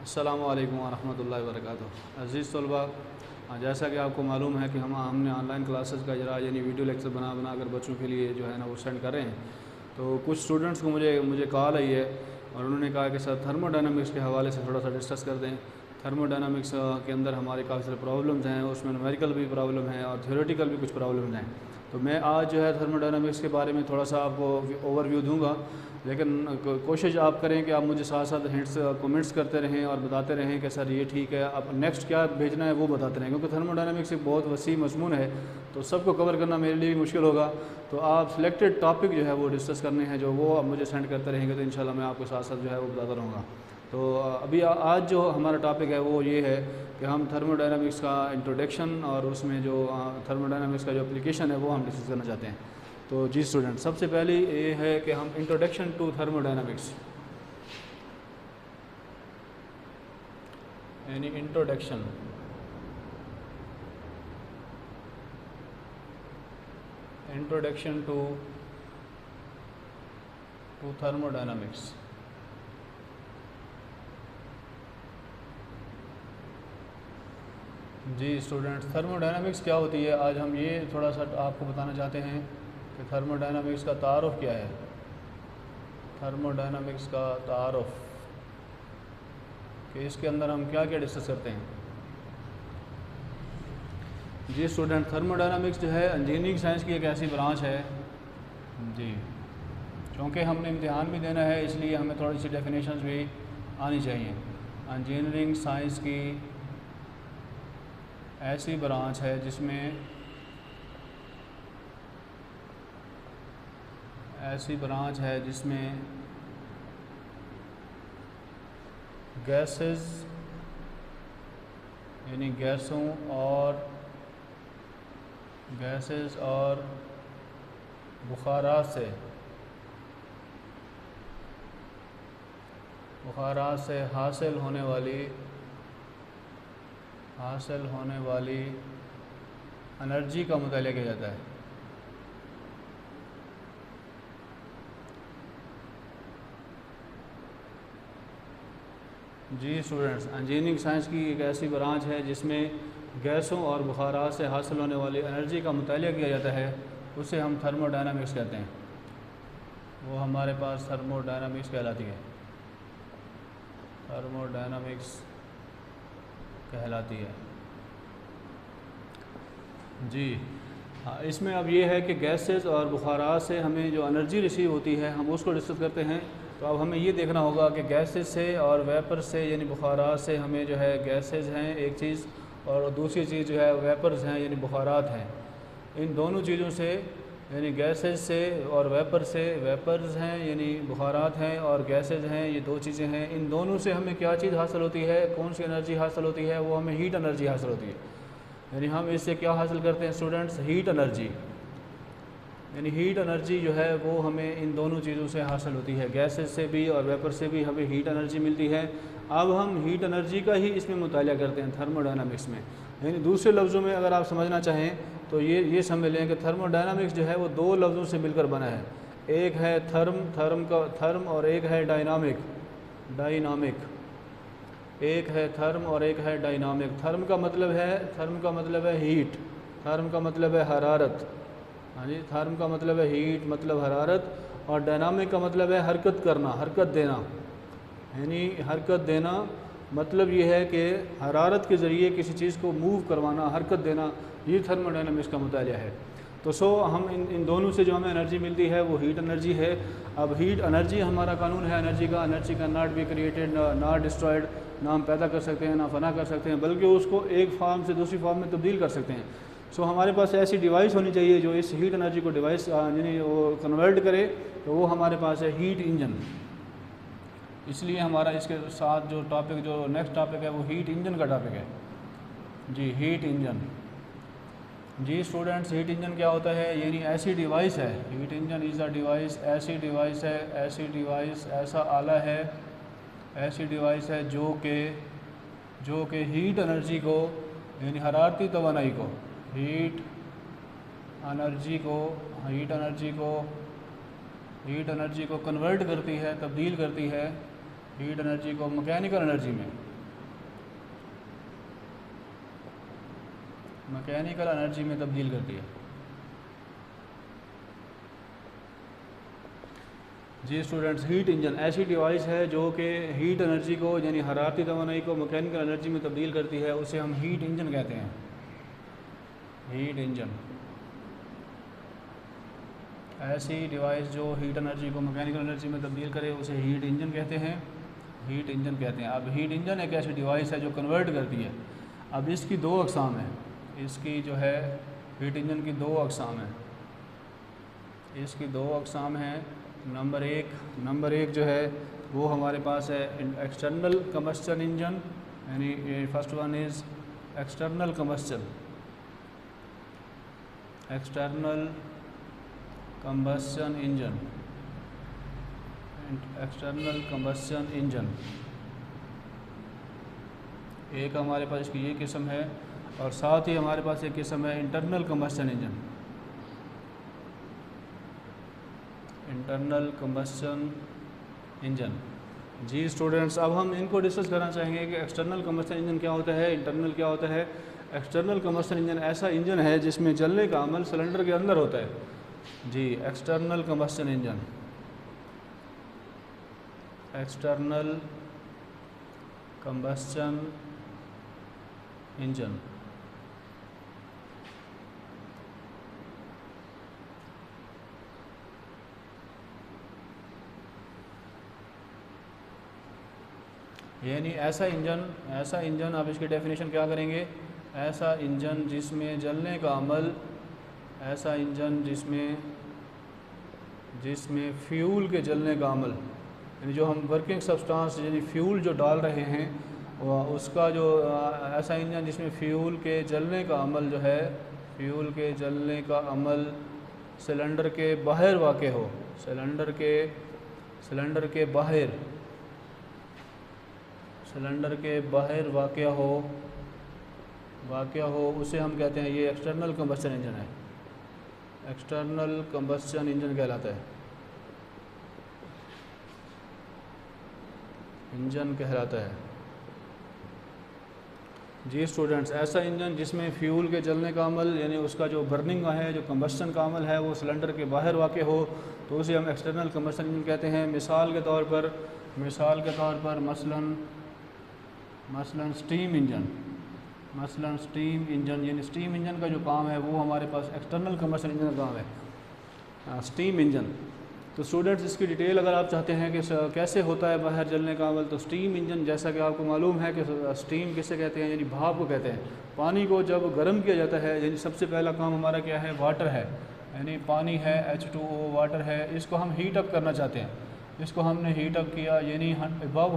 अस्सलामु अलैकुम वरहमतुल्लाहि वबरकातुहू। अज़ीज़ तलबा, जैसा कि आपको मालूम है कि हमने ऑनलाइन क्लासेस का इजरा यानी वीडियो लेक्चर बना कर बच्चों के लिए जो है ना वो सेंड कर रहे हैं। तो कुछ स्टूडेंट्स को मुझे कॉल आई है और उन्होंने कहा कि सर थर्मोडायनामिक्स के हवाले से थोड़ा सा डिस्कस कर दें। थर्मोडायनामिक्स के अंदर हमारे काफ़ी सारे प्रॉब्लम्स हैं, उसमें न्यूमेरिकल भी प्रॉब्लम है और थ्योरेटिकल भी कुछ प्रॉब्लम्स हैं। तो मैं आज जो है थर्मोडायनामिक्स के बारे में थोड़ा सा आपको ओवरव्यू दूंगा, लेकिन कोशिश आप करें कि आप मुझे साथ साथ हिंट्स कमेंट्स करते रहें और बताते रहें कि सर ये ठीक है, आप नेक्स्ट क्या भेजना है वो बताते रहें, क्योंकि थर्मोडायनामिक्स एक बहुत वसी मज़मून है तो सबको कवर करना मेरे लिए भी मुश्किल होगा। तो आप सिलेक्टेड टॉपिक जो है वो डिस्कस करने हैं, जो वो आप मुझे सेंड करते रहेंगे तो इंशाल्लाह मैं आपको साथ साथ जो है वो बताता रहूँगा। तो अभी आज जो हमारा टॉपिक है वो ये है कि हम थर्मोडायनामिक्स का इंट्रोडक्शन और उसमें जो थर्मोडायनामिक्स का जो एप्लीकेशन है वो हम डिस्कस करना चाहते हैं। तो जी स्टूडेंट, सबसे पहले ये है कि हम इंट्रोडक्शन टू थर्मोडायनामिक्स यानी इंट्रोडक्शन टू थर्मोडायनामिक्स। जी स्टूडेंट्स, थर्मोडायनामिक्स क्या होती है आज हम ये थोड़ा सा आपको बताना चाहते हैं कि थर्मोडायनामिक्स का तारुफ क्या है। थर्मोडायनामिक्स का तारुफ कि इसके अंदर हम क्या क्या डिस्कस करते हैं। जी स्टूडेंट, थर्मोडायनामिक्स जो है इंजीनियरिंग साइंस की एक ऐसी ब्रांच है जी, क्योंकि हमने इम्तिहान भी देना है इसलिए हमें थोड़ी सी डेफिनेशंस भी आनी चाहिए। इंजीनियरिंग साइंस की ऐसी ब्रांच है जिसमें गैसेस यानी गैसों और बुखारात से हासिल होने वाली एनर्जी का मुताला किया जाता है। जी स्टूडेंट्स, इंजीनियरिंग साइंस की एक ऐसी ब्रांच है जिसमें गैसों और बुखारात से हासिल होने वाली एनर्जी का मुताला किया जाता है, उसे हम थर्मोडायनामिक्स कहते हैं। वो हमारे पास थर्मोडायनामिक्स कहलाती है। थर्मोडायनामिक्स कहलाती है जी हाँ। इसमें अब ये है कि गैसेस और बुखारात से हमें जो एनर्जी रिसीव होती है हम उसको डिस्कस करते हैं। तो अब हमें ये देखना होगा कि गैसेस से और वेपर से यानी बुखारात से हमें जो है गैसेस हैं एक चीज़ और दूसरी चीज़ जो है वेपर्स हैं यानी बुखारात हैं। इन दोनों चीज़ों से यानी गैसेस से और वेपर से, वेपर्स हैं यानी बुखारात हैं और गैसेस हैं, ये दो चीज़ें हैं। इन दोनों से हमें क्या चीज़ हासिल होती है, कौन सी एनर्जी हासिल होती है, वो हमें हीट एनर्जी हासिल होती है। यानी हम इससे क्या हासिल करते हैं स्टूडेंट्स, हीट एनर्जी। यानी हीट एनर्जी जो है वो हमें इन दोनों चीज़ों से हासिल होती है, गैसेस से भी और वेपर से भी हमें हीट एनर्जी मिलती है। अब हम हीट एनर्जी का ही इसमें मुताला करते हैं थर्मोडायनामिक्स में। यानी दूसरे लफ्ज़ों में अगर आप समझना चाहें तो ये समझ लें कि थर्मोडायनामिक्स जो है वो दो लफ्ज़ों से मिलकर बना है। एक है थर्म और एक है डायनामिक। एक है थर्म और एक है डायनामिक। थर्म का मतलब है हीट, थर्म का मतलब है हरारत। हाँ जी, थर्म का मतलब है हीट, मतलब हरारत, और डायनामिक का मतलब है हरकत करना, हरकत देना। यानी हरकत देना मतलब ये है कि हरारत के ज़रिए किसी चीज़ को मूव करवाना, हरकत देना, ये थर्मोडायनामिक्स का मुताला है। तो हम इन दोनों से जो हमें एनर्जी मिलती है वो हीट एनर्जी है। अब हीट एनर्जी हमारा कानून है एनर्जी का not be created not destroyed. ना हम पैदा कर सकते हैं ना फना कर सकते हैं, बल्कि उसको एक फॉर्म से दूसरी फॉर्म में तब्दील कर सकते हैं। हमारे पास ऐसी डिवाइस होनी चाहिए जो इस हीट एनर्जी को यानी वो कन्वर्ट करे, तो वो हमारे पास है हीट इंजन। इसलिए हमारा इसके साथ जो टॉपिक, जो नेक्स्ट टॉपिक है वो हीट इंजन का टॉपिक है जी, हीट इंजन। जी स्टूडेंट्स, हीट इंजन क्या होता है, यानी ऐसी डिवाइस है, heat engine is a device, ऐसी डिवाइस ऐसा आला है, ऐसी डिवाइस है जो कि हीट एनर्जी को यानी हरारती तवानाई को, हीट एनर्जी को कन्वर्ट करती है, तब्दील करती है हीट एनर्जी को मैकेनिकल एनर्जी में। मैकेनिकल एनर्जी में तब्दील करती है। जी स्टूडेंट्स, हीट इंजन ऐसी डिवाइस है जो कि हीट एनर्जी को यानी हरारती तवानाई को मैकेनिकल एनर्जी में तब्दील करती है, उसे हम हीट इंजन कहते हैं। हीट इंजन ऐसी डिवाइस जो हीट एनर्जी को मैकेनिकल एनर्जी में तब्दील करे उसे हीट इंजन कहते हैं। हीट इंजन कहते हैं। अब हीट इंजन एक ऐसी डिवाइस है जो कन्वर्ट करती है। अब इसकी दो अक़साम हैं। इसकी जो है हीट इंजन की दो अक़साम हैं। इसकी दो अक़साम हैं। नंबर एक जो है वो हमारे पास है एक्सटर्नल कम्बस्शन इंजन, यानी first one is external combustion. External combustion engine, external combustion engine एक हमारे पास इसकी ये किस्म है, और साथ ही हमारे पास एक किस्म है internal combustion engine. Internal combustion engine. जी स्टूडेंट्स, अब हम इनको डिस्कस करना चाहेंगे कि एक्सटर्नल कम्बस्शन इंजन क्या होता है, इंटरनल क्या होता है। एक्सटर्नल कम्बस्शन इंजन ऐसा इंजन है जिसमें जलने का अमल सिलेंडर के अंदर होता है। जी, external combustion engine. External combustion engine यानी ऐसा इंजन आप इसकी डेफिनेशन क्या करेंगे, ऐसा इंजन जिसमें जलने का अमल, ऐसा इंजन जिसमें फ्यूल के जलने का अमल, यानी जो हम वर्किंग सब्सटेंस यानी फ्यूल जो डाल रहे हैं उसका जो ऐसा इंजन जिसमें फ्यूल के जलने का अमल जो है, फ्यूल के जलने का अमल सिलेंडर के बाहर वाक़ हो, सिलेंडर के बाहर वाक़ हो, उसे हम कहते हैं ये एक्सटर्नल कम्बस्शन इंजन है। एक्सटर्नल कम्बस्शन इंजन कहलाता है। जी स्टूडेंट्स, ऐसा इंजन जिसमें फ्यूल के जलने का अमल यानी उसका जो बर्निंग है, जो कम्बस्शन का अमल है वो सिलेंडर के बाहर वाक़ हो, तो उसे हम एक्सटर्नल कम्बस्शन इंजन कहते हैं। मिसाल के तौर पर मसलन स्टीम इंजन, यानी स्टीम इंजन का जो काम है वो हमारे पास एक्सटर्नल कम्बस्शन इंजन का काम है, स्टीम इंजन। तो स्टूडेंट्स, इसकी डिटेल अगर आप चाहते हैं कि कैसे होता है बाहर जलने का अमल, तो स्टीम इंजन, जैसा कि आपको मालूम है कि स्टीम किसे कहते हैं, यानी भाप को कहते हैं। पानी को जब गर्म किया जाता है, यानी सबसे पहला काम हमारा क्या है, वाटर है, यानी पानी है, H2O वाटर है, इसको हम हीट अप करना चाहते हैं। इसको हमने हीट अप किया, यानी अबव